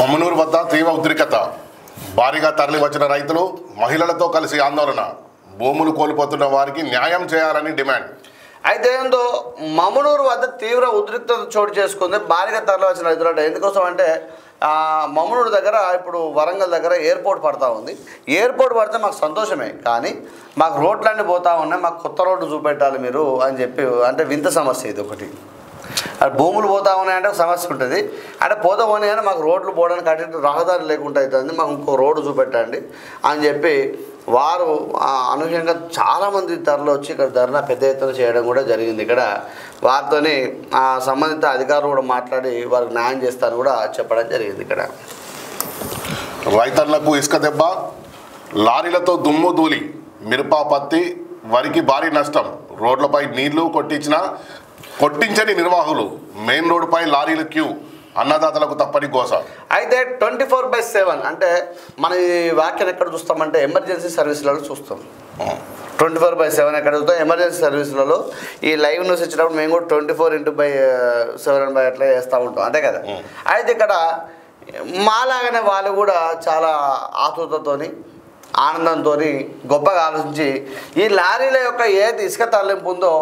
మమ్మనూరు వద్ద తీవ్ర ఉద్రిక్తత. భారీగా తరలి వచ్చిన రైతులు మహిళలతో కలిసి ఆందోళన. భూములు కోల్పోతున్న వారికి న్యాయం చేయాలని డిమాండ్. అయితే ఏందో మమ్మనూరు వద్ద తీవ్ర ఉద్రిక్తత చోటు చేసుకుంది. భారీగా తరలి వచ్చిన రైతులు అంటే ఎందుకోసం అంటే మమ్మనూరు దగ్గర ఇప్పుడు వరంగల్ దగ్గర ఎయిర్పోర్ట్ పడతా ఉంది. ఎయిర్పోర్ట్ పడితే మాకు సంతోషమే, కానీ మాకు రోడ్లన్నీ పోతా ఉన్నాయి, మాకు కొత్త రోడ్డు చూపెట్టాలి మీరు అని చెప్పి అంటే వింత సమస్య ఇది ఒకటి. అది భూములు పోతా ఉన్నాయంటే ఒక సమస్య ఉంటుంది, అంటే పోతా ఉన్నాయి కానీ మాకు రోడ్లు పోవడానికి అటు రహదారి లేకుండా అవుతుంది, మాకు ఇంకో రోడ్డు చూపెట్టండి అని చెప్పి వారు అనూహ్యంగా చాలామంది ధరలు వచ్చి ఇక్కడ ధరణ పెద్ద ఎత్తున చేయడం కూడా జరిగింది. ఇక్కడ వారితోని సంబంధిత అధికారులు కూడా మాట్లాడి వారికి న్యాయం చేస్తారని కూడా చెప్పడం జరిగింది. ఇక్కడ రైతన్నలకు ఇసుక దెబ్బ, లారీలతో దుమ్ము ధూళి, మిరప పత్తి వరికి భారీ నష్టం. రోడ్లపై నీళ్లు కొట్టించని నిర్వాహకులు, మెయిన్ రోడ్డుపై లారీల క్యూ, అన్నదాతలకు తప్పని గోస. అయితే 24/7 అంటే మన ఈ వాక్యం ఎక్కడ చూస్తామంటే ఎమర్జెన్సీ సర్వీసులలో చూస్తాం. 24/7 ఎక్కడ చూస్తాం ఎమర్జెన్సీ సర్వీసులలో. ఈ లైవ్ న్యూస్ ఇచ్చినప్పుడు మేము కూడా 24/7 అట్లా చేస్తూ ఉంటాం, అంతే కదా. అయితే ఇక్కడ మాలాగానే వాళ్ళు కూడా చాలా ఆతృతతోని ఆనందంతో గొప్పగా ఆలోచించి ఈ లారీల యొక్క ఏది ఇసుక తరలింపు ఉందో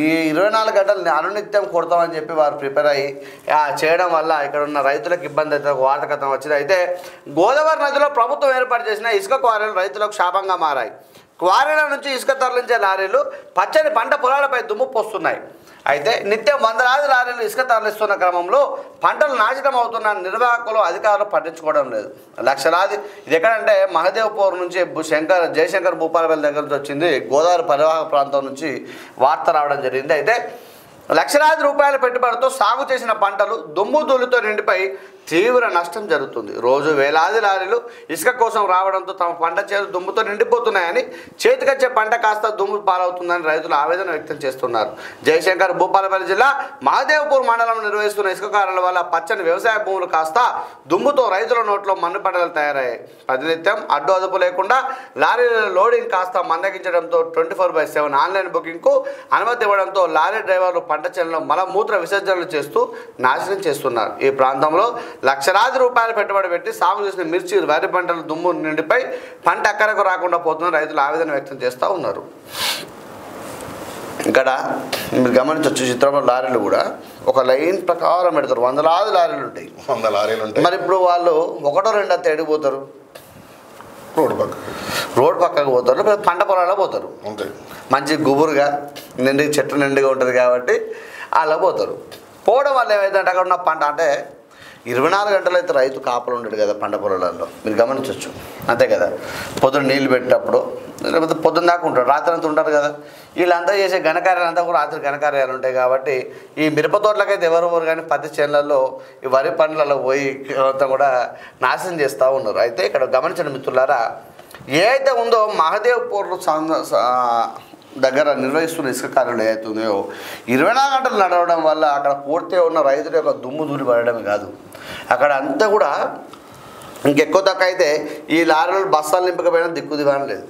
ఈ 24 గంటలు అనునిత్యం కొడతామని చెప్పి వారు ప్రిపేర్ అయ్యి చేయడం వల్ల ఇక్కడ ఉన్న రైతులకు ఇబ్బంది అయితే ఒక వార్తకథనం వచ్చింది. అయితే గోదావరి నదిలో ప్రభుత్వం ఏర్పాటు చేసిన ఇసుక క్వారీలు రైతులకు శాపంగా మారాయి. క్వారీల నుంచి ఇసుక తరలించే లారీలు పచ్చని పంట పొలాలపై దుమ్ము పోస్తున్నాయి. అయితే నిత్యం వందలాది లారీలు ఇసుక తరలిస్తున్న క్రమంలో పంటలు నాశనం అవుతున్న నిర్వాహకులు అధికారులు పట్టించుకోవడం లేదు. లక్షలాది ఇది ఎక్కడంటే మహదేవ్పూర్ నుంచి జయశంకర్ భూపాలపల్లి దగ్గర నుంచి వచ్చింది. గోదావరి పరివాహక ప్రాంతం నుంచి వార్త రావడం జరిగింది. అయితే లక్షలాది రూపాయల పెట్టుబడితో సాగు చేసిన పంటలు దుమ్ము ధూళితో నిండిపై తీవ్ర నష్టం జరుగుతుంది. రోజు వేలాది లారీలు ఇసుక కోసం రావడంతో తమ పంట చేలు దుమ్ముతో నిండిపోతున్నాయని, చేతికొచ్చే పంట కాస్త దుమ్ము పాలవుతుందని రైతులు ఆవేదన వ్యక్తం చేస్తున్నారు. జయశంకర్ భూపాలపల్లి జిల్లా మహదేవ్పూర్ మండలం నిర్వహిస్తున్న ఇసుక కార్యాల వల్ల పచ్చని వ్యవసాయ భూములు కాస్త దుమ్ముతో రైతుల నోట్లో మన్ను పంటలు తయారయ్యాయి. ప్రతినిత్యం అడ్డు అదుపు లేకుండా లారీల లోడింగ్ కాస్త మందగించడంతో 24/7 ఆన్లైన్ బుకింగ్కు అనుమతి ఇవ్వడంతో లారీ డ్రైవర్లు పంట చేలలో మలమూత్ర విసర్జనలు చేస్తూ నాశనం చేస్తున్నారు. ఈ ప్రాంతంలో లక్షలాది రూపాయలు పెట్టుబడి పెట్టి సాగు చేసిన మిర్చి, వరి పంటలు దుమ్ము నిండిపై పంట ఎక్కరకు రాకుండా పోతున్న రైతులు ఆవేదన వ్యక్తం చేస్తూ ఉన్నారు. ఇక్కడ మీరు గమనించవచ్చు, చిత్రంలో లారీలు కూడా ఒక లైన్ ప్రకారం పెడతారు. వందలాది లారీలు ఉంటాయి. మరి ఇప్పుడు వాళ్ళు ఒకటో రెండో తేడిపోతారు, రోడ్డు పక్కకు పోతారు, పంట పొలాల్లో పోతారు. మంచి గుబురుగా చెట్టు నిండుగా ఉంటుంది కాబట్టి అలా పోతారు. పోవడం వల్ల ఏమైందంటే అక్కడ ఉన్న పంట అంటే 24 గంటలు అయితే రైతు కాపలు ఉండడు కదా పంట పొలాలలో, మీరు గమనించవచ్చు, అంతే కదా. పొద్దున్న నీళ్ళు పెట్టేటప్పుడు లేకపోతే పొద్దున్న దాకా ఉంటారు, రాత్రి అంతా ఉంటారు కదా. వీళ్ళంతా చేసే ఘనకార్యాలు అంతా కూడా రాత్రి ఘనకార్యాలు ఉంటాయి కాబట్టి ఈ మిరప తోటలకైతే ఎవరు కానీ పత్తి చేనులలో ఈ వరి పండ్లలో పోయి అంతా కూడా నాశనం చేస్తూ ఉన్నారు. అయితే ఇక్కడ గమనించండి మిత్రులారా, ఏ అయితే ఉందో మహదేవ్పూర్ దగ్గర నిర్వహిస్తున్న ఇసుక కార్యాలు ఏదైతే ఉన్నాయో 24 గంటలు నడవడం వల్ల అక్కడ పూర్తిగా ఉన్న రైతుల యొక్క దుమ్ము ధూళి పడడమే కాదు, అక్కడ అంతా కూడా ఇంకెక్కువ తక్కువ అయితే ఈ లారీలు బస్తాలు నింపకపోయినా దిక్కు దివాణం లేదు.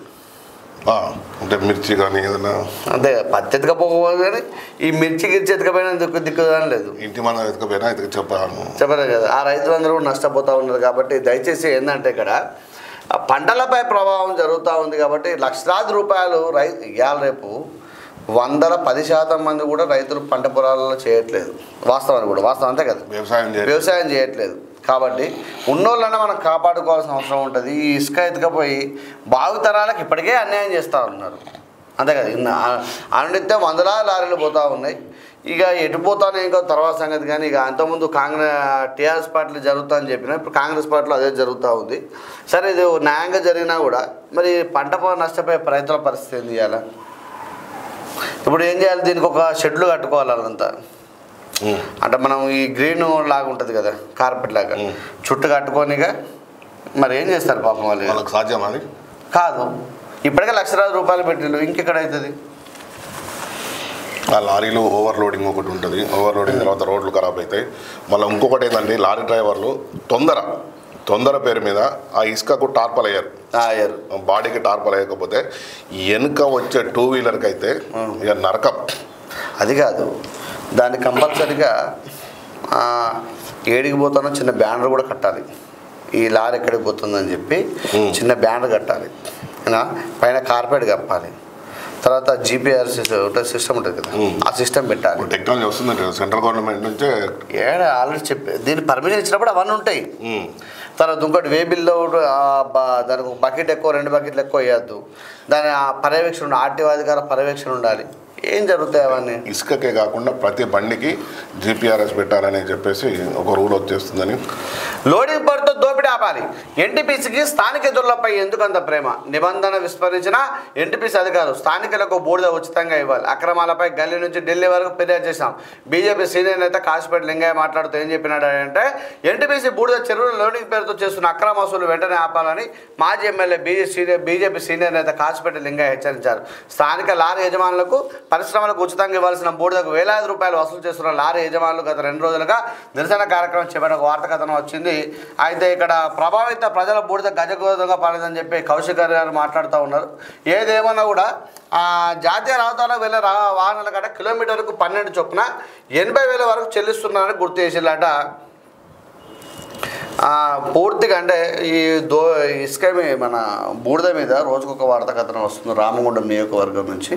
అంటే మిర్చి కానీ ఏదైనా అంతే పత్తి ఎత్తుకపోకపోదు, కానీ ఈ మిర్చి గిర్చి ఎత్తుకపోయినా దిక్కుదివాణం లేదు. ఇంటి మనం ఎత్తుకపోయినా చెప్పలేదు కదా. ఆ రైతులందరూ కూడా నష్టపోతూ ఉన్నారు. కాబట్టి దయచేసి ఏంటంటే ఇక్కడ పంటలపై ప్రభావం జరుగుతూ ఉంది కాబట్టి లక్షలాది రూపాయలు ఇవాళ రేపు 10% మంది కూడా రైతులు పంట పొలాలలో చేయట్లేదు. వాస్తవాన్ని కూడా వాస్తవం అంతే కదా, వ్యవసాయం చేయట్లేదు. కాబట్టి ఉన్నోళ్ళన్నా మనం కాపాడుకోవాల్సిన అవసరం ఉంటుంది. ఈ ఇసుక ఎత్తుకపోయి భావితరాలకు ఇప్పటికే అన్యాయం చేస్తూ ఉన్నారు, అంతే కదా. అనునిత్యం వందలాది లారీలు పోతూ ఉన్నాయి. ఇక ఎటుపోతానో ఇంకో తర్వాత సంగతి. కానీ ఇక అంతకుముందు టీఆర్ఎస్ పార్టీలు జరుగుతుందని చెప్పినా ఇప్పుడు కాంగ్రెస్ పార్టీలో అదే జరుగుతూ ఉంది. సరే, ఇది న్యాయంగా జరిగినా కూడా మరి పంట నష్టపోయే రైతుల పరిస్థితి ఏం చేయాలి? ఇప్పుడు ఏం చేయాలి? దీనికి ఒక షెడ్లు కట్టుకోవాలి. అదంతా అంటే మనం ఈ గ్రీన్ లాగా ఉంటుంది కదా, కార్పెట్ లాగా చుట్టూ కట్టుకోనిగా మరి ఏం చేస్తారు పాపం వాళ్ళకి సాధ్యం అది కాదు. ఇప్పటికే లక్షలాది రూపాయలు పెట్టిండు, ఇంకెక్కడ అవుతుంది? ఆ లారీలు ఓవర్లోడింగ్ ఒకటి ఉంటుంది. ఓవర్లోడింగ్ తర్వాత రోడ్లు ఖరాబ్ అవుతాయి. మళ్ళీ ఇంకొకటి ఏంటంటే లారీ డ్రైవర్లు తొందర పేరు మీద ఆ ఇసుకకు టార్పల్ అయ్యారు, బాడీకి టార్పల్ అయ్యకపోతే వెనుక వచ్చే 2 వీలర్కి అయితే ఇక నరకం. అది కాదు, దాన్ని కంపల్సరిగా ఏడికి పోతానో చిన్న బ్యానర్ కూడా కట్టాలి, ఈ లారీ ఎక్కడికి పోతుందని చెప్పి చిన్న బ్యానర్ కట్టాలి, పైన కార్పెట్ కప్పాలి, తర్వాత జీపీఆర్ సిస్టమ్ ఉంటుంది కదా ఆ సిస్టమ్ పెట్టాలి. టెక్నాలజీ వస్తుంది సెంట్రల్ గవర్నమెంట్ నుంచే ఆల్రెడీ చెప్పి దీన్ని పర్మిషన్ ఇచ్చినప్పుడు అవన్నీ ఉంటాయి. తర్వాత ఇంకోటి వేబిల్లో దానికి ఒక బకెట్ ఎక్కువ 2 బకెట్లు ఎక్కువ వేయద్దు, దాని పర్యవేక్షణ ఆర్టీఓ అధికార పర్యవేక్షణ ఉండాలి. ఏం జరుగుతాయి అవన్నీ? ఇసుకకే కాకుండా ప్రతి బండికి జీపీఆర్ఎస్ పెట్టాలని చెప్పేసి ఒక రూల్ వచ్చేస్తుందని. లోడింగ్ పడితో దోపిడీ ఆపాలి, ఎన్టీపీసీకి స్థానిక ఎదురులపై ఎందుకంత ప్రేమ, నిబంధన విస్మరించిన ఎన్టీపీసీ అధికారులు స్థానికులకు బూడిద ఉచితంగా ఇవ్వాలి, అక్రమాలపై గల్లీ నుంచి ఢిల్లీ వరకు ఫిర్యాదు చేశాం. బీజేపీ సీనియర్ నేత కాశీపేట లింగయ్య మాట్లాడుతూ ఏం చెప్పినాడు అంటే ఎన్టీపీసీ బూడిద చెరువుల లోడింగ్ పేరుతో చేస్తున్న అక్రమ వసూలు వెంటనే ఆపాలని మాజీ ఎమ్మెల్యే బీజేపీ సీనియర్ నేత కాశీపేట లింగయ్య హెచ్చరించారు. స్థానిక లారీ యజమానులకు పరిశ్రమలకు ఉచితంగా ఇవ్వాల్సిన బూడిదకు వేలాది రూపాయలు వసూలు చేస్తున్న లారీ యజమానులు గత 2 రోజులుగా నిరసన కార్యక్రమం చేపట్టిన వార్త కథనం వచ్చింది. అయితే ఇక్కడ ప్రభావిత ప్రజల బూడిద గజగోధంగా పడలేదని చెప్పి కౌశిక్ గారు మాట్లాడుతూ ఉన్నారు. ఏదేమన్నా కూడా జాతీయ రహదారులకు వెళ్ళే వాహనాల కంటే కిలోమీటర్కు 12 చొప్పున 80,000 వరకు చెల్లిస్తున్నారని గుర్తు చేసేలాట. పూర్తిగా అంటే ఈ ఇసుక మన బూడిద మీద రోజుకొక వార్త కథనం వస్తుంది రామగుండం నియోజకవర్గం నుంచి.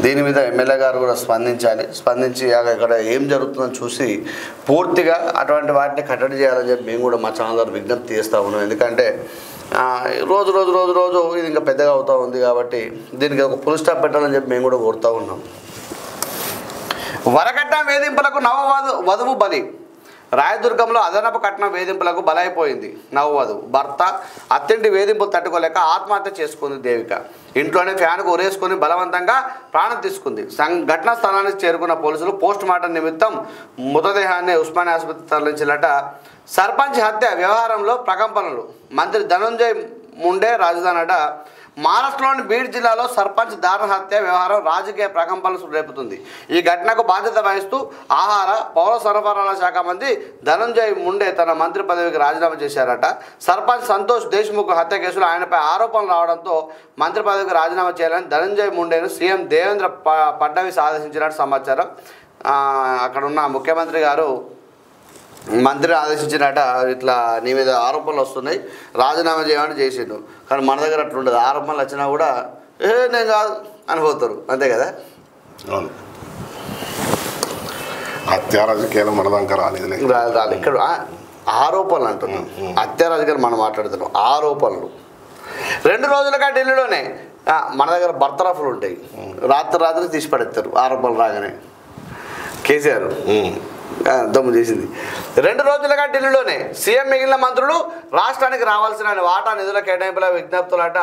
దీని మీద ఎమ్మెల్యే గారు కూడా స్పందించి ఇక్కడ ఏం జరుగుతుందని చూసి పూర్తిగా అటువంటి వాటిని కట్టడి చేయాలని చెప్పి మేము కూడా మా ఛానల్ ద్వారా విజ్ఞప్తి చేస్తూ ఉన్నాం. ఎందుకంటే రోజు రోజు రోజు రోజు ఇది ఇంకా పెద్దగా అవుతూ ఉంది కాబట్టి దీనికి ఒక ఫుల్ స్టాప్ పెట్టాలని చెప్పి మేము కూడా కోరుతూ ఉన్నాం. వరకట్నం వేధింపులకు వధువు బలి, రాయదుర్గంలో అదనపు కట్నం వేధింపులకు బలైపోయింది నవవధువు. భర్త అత్తింటి వేధింపులు తట్టుకోలేక ఆత్మహత్య చేసుకుంది దేవిక. ఇంట్లోనే ఫ్యాన్కు ఉరేసుకుని బలవంతంగా ప్రాణం తీసుకుంది. ఘటనా స్థలానికి చేరుకున్న పోలీసులు పోస్ట్ మార్టం నిమిత్తం మృతదేహాన్ని ఉస్మానియా ఆసుపత్రికి తరలించారట. సర్పంచ్ హత్య వ్యవహారంలో ప్రకంపనలు, మంత్రి ధనంజయ్ ముండే రాజధానట. మహారాష్ట్రలోని బీడ్ జిల్లాలో సర్పంచ్ దారుణ హత్య వ్యవహారం రాజకీయ ప్రకంపనలు రేపుతుంది. ఈ ఘటనకు బాధ్యత వహిస్తూ ఆహార పౌర సరఫరాల శాఖ మంత్రి ధనంజయ్ ముండే తన మంత్రి పదవికి రాజీనామా చేశారట. సర్పంచ్ సంతోష్ దేశ్ముఖ్ హత్య కేసులో ఆయనపై ఆరోపణలు రావడంతో మంత్రి పదవికి రాజీనామా చేయాలని ధనంజయ్ ముండేను సీఎం దేవేంద్ర ఫడ్నవీస్ ఆదేశించినట్టు సమాచారం. అక్కడ ఉన్న ముఖ్యమంత్రి గారు మంత్రి ఆదేశించినట, ఇట్లా నీ మీద ఆరోపణలు వస్తున్నాయి రాజీనామా చేయమని చేసిండు. కానీ మన దగ్గర అట్లా ఉండదు, ఆరోపణలు వచ్చినా కూడా నేను కాదు అని పోతారు, అంతే కదా. అవును, హత్య రాజకీయాలు మన దాకా రాలేదు. ఇక్కడ ఆరోపణలు అంటున్నాం, హత్య రాజకీయాలు మనం మాట్లాడుతున్నాం. ఆరోపణలు 2 రోజులుగా ఢిల్లీలోనే మన దగ్గర బర్తరఫ్లు ఉంటాయి, రాత్రి తీసి పడేస్తారు ఆరోపణలు రాగానే. కేసీఆర్ దమ్ము చేసింది. 2 రోజులుగా ఢిల్లీలోనే సీఎం మిగిలిన మంత్రులు రాష్ట్రానికి రావాల్సిన వాటా నిధుల కేటాయింపుల విజ్ఞప్తులట.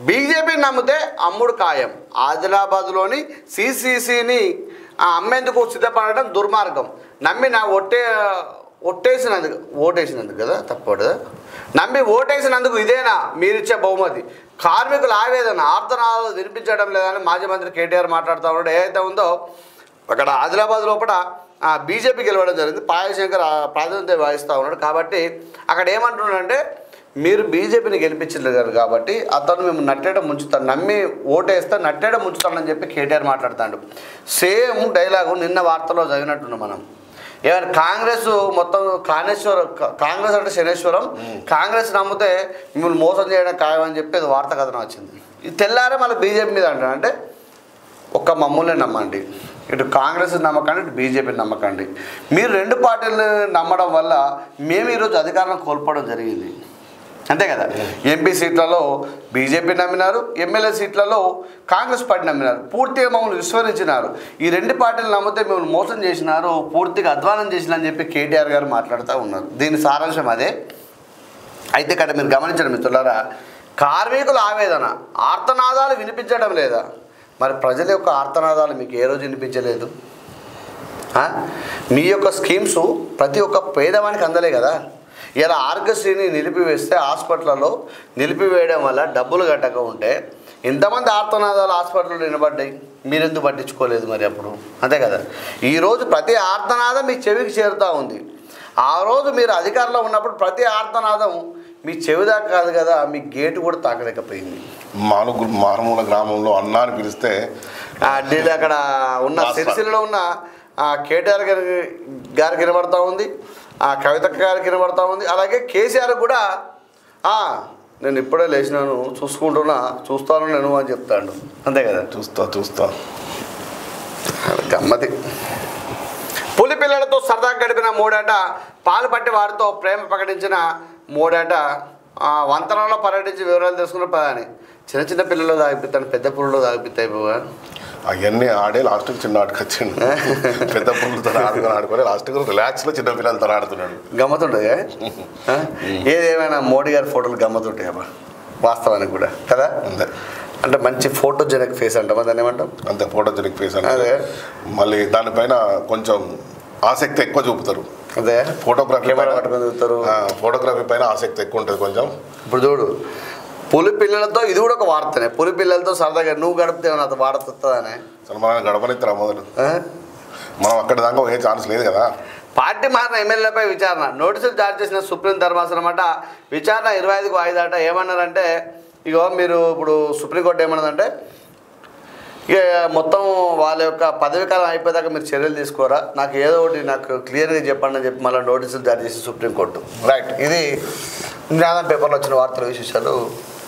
బీజేపీని నమ్మితే అమ్ముడు ఖాయం, ఆదిలాబాద్లోని సిసిసిని అమ్మేందుకు సిద్ధపడడం దుర్మార్గం, నమ్మి నా ఓటేసినందుకు కదా తప్పదు, నమ్మి ఓటేసినందుకు ఇదేనా మీరిచ్చే బహుమతి, కార్మికుల ఆవేదన ఆర్తనాదాలు వినిపించడం లేదని మాజీ మంత్రి కేటీఆర్ మాట్లాడుతూ ఉన్నాడు. ఏదైతే ఉందో అక్కడ ఆదిలాబాద్ లోపల బీజేపీ గెలవడం జరిగింది, పాయశంకర్ ప్రాతినిధ్యం వహిస్తూ ఉన్నాడు. కాబట్టి అక్కడ ఏమంటున్నాడంటే మీరు బీజేపీని గెలిపించలేరు కాబట్టి అతను మేము నట్టేట ముంచుతాను, నమ్మి ఓటేస్తే నట్టేట ముంచుతానని చెప్పి కేటీఆర్ మాట్లాడుతాడు. సేమ్ డైలాగు నిన్న వార్తలో చదివినట్టున్నాం మనం. ఏమైనా కాంగ్రెస్ మొత్తం కాంగ్రెస్ అంటే శనేశ్వరం, కాంగ్రెస్ నమ్మితే మిమ్మల్ని మోసం చేయడం ఖాయమని చెప్పి అది వార్త కథనం వచ్చింది. ఇది తెల్లారే మళ్ళీ బీజేపీ మీద అంటాడు. అంటే ఒక్క మమ్మల్ని నమ్మండి, ఇటు కాంగ్రెస్ నమ్మకండి, ఇటు బీజేపీని నమ్మకండి. మీరు 2 పార్టీలను నమ్మడం వల్ల మేము ఈరోజు అధికారం కోల్పోవడం జరిగింది, అంతే కదా. ఎంపీ సీట్లలో బీజేపీ నమ్మినారు, ఎమ్మెల్యే సీట్లలో కాంగ్రెస్ పార్టీ నమ్మినారు, పూర్తిగా మమ్మల్ని విస్మరించినారు. ఈ 2 పార్టీలు నమ్మితే మిమ్మల్ని మోసం చేసినారు, పూర్తిగా అధ్వానం చేసినారని చెప్పి కేటీఆర్ గారు మాట్లాడుతూ ఉన్నారు. దీని సారాంశం అదే. అయితే ఇక్కడ మీరు గమనించండి మిత్రులారా, కార్మికుల ఆవేదన ఆర్తనాదాలు వినిపించడం లేదా? మరి ప్రజల యొక్క ఆర్తనాదాలు మీకు ఏ రోజు వినిపించలేదు? మీ యొక్క స్కీమ్స్ ప్రతి ఒక్క పేదవానికి అందలే కదా. ఇలా ఆరోగ్యశ్రీని నిలిపివేస్తే హాస్పిటల్లో నిలిపివేయడం వల్ల డబ్బులు కట్టక ఉంటే ఇంతమంది ఆర్తనాదాలు హాస్పిటల్లో నిలబడ్డాయి, మీరెందుకు పట్టించుకోలేదు మరి అప్పుడు, అంతే కదా. ఈరోజు ప్రతి ఆర్తనాదం మీ చెవికి చేరుతూ ఉంది. ఆ రోజు మీరు అధికారంలో ఉన్నప్పుడు ప్రతి ఆర్తనాదం మీ చెవిదాకా కాదు కదా, మీ గేటు కూడా తాకలేకపోయింది. మారుమూల గ్రామంలో అన్నాన్ని పిలిస్తే ఢిల్లీ అక్కడ ఉన్న సిరిసిల్లలో ఉన్న కేటీఆర్ గారికి వినబడతా ఉంది, కవితక్క గారికి వినబడతా ఉంది. అలాగే కేసీఆర్ కూడా నేను ఇప్పుడే లేచినాను, చూస్తాను నేను అని చెప్తాడు. అంతే కదా, చూస్తా గమ్మతి. పులి పిల్లలతో సరదాగా గడిపిన మూడేట, పాలు పట్టి వారితో ప్రేమ ప్రకటించిన మూడేట, వంతనంలో పర్యటించి వివరాలు తెలుసుకున్న ప్రధాని. చిన్న చిన్న పిల్లలు తాగిపిస్తాను, పెద్ద పుల్లలో తాగిపిస్తాయి పోవా అవన్నీ ఆడే లాస్ట్కి చిన్న ఆటకు వచ్చిండు. పెద్ద పుల్లతో ఆడుకొని లాస్ట్కి రిలాక్స్లో చిన్న పిల్లలతో ఆడుతున్నాడు. గమ్మతుంటుంది ఏదేమైనా మోడీ గారి ఫోటోలు గమ్మతుంటాయి అబ్బా వాస్తవానికి కూడా కదా. అంటే మంచి ఫోటోజెనిక్ ఫేస్ అంటాం, దాన్ని ఏమంటాం, అంతే ఫోటోజెనిక్ ఫేస్ అంటే. మళ్ళీ దానిపైన కొంచెం ఆసక్తి ఎక్కువ చూపుతారు. అదే ఫోటోగ్రఫీ చూపుతారు, ఫోటోగ్రఫీ పైన ఆసక్తి ఎక్కువ ఉంటుంది కొంచెం. ఇప్పుడు చూడు, పులి పిల్లలతో ఇది కూడా ఒక వార్తనే. పులి పిల్లలతో సరదాగా నువ్వు గడిపితే నాతో వాడుతుందని అసలు మనం గడపనిస్తారా మొదలు, మనం అక్కడ దాకా ఏ ఛాన్స్ లేదు కదా. పార్టీ మారిన ఎమ్మెల్యేలపై విచారణ, నోటీసులు జారీ చేసిన సుప్రీం ధర్మాసనం అట. విచారణ 25కు వాయిదా అట. ఏమన్నారంటే, ఇగో మీరు ఇప్పుడు సుప్రీంకోర్టు ఏమన్నదంటే, ఇక మొత్తం వాళ్ళ యొక్క పదవి కాలం అయిపోయేదాకా మీరు చర్యలు తీసుకోరా, నాకు ఏదో ఒకటి నాకు క్లియర్గా చెప్పండి అని చెప్పి మళ్ళీ నోటీసులు జారీ చేసి సుప్రీంకోర్టు. రైట్, ఇది జ్ఞానం పేపర్లో వచ్చిన వార్తల విశేషాలు.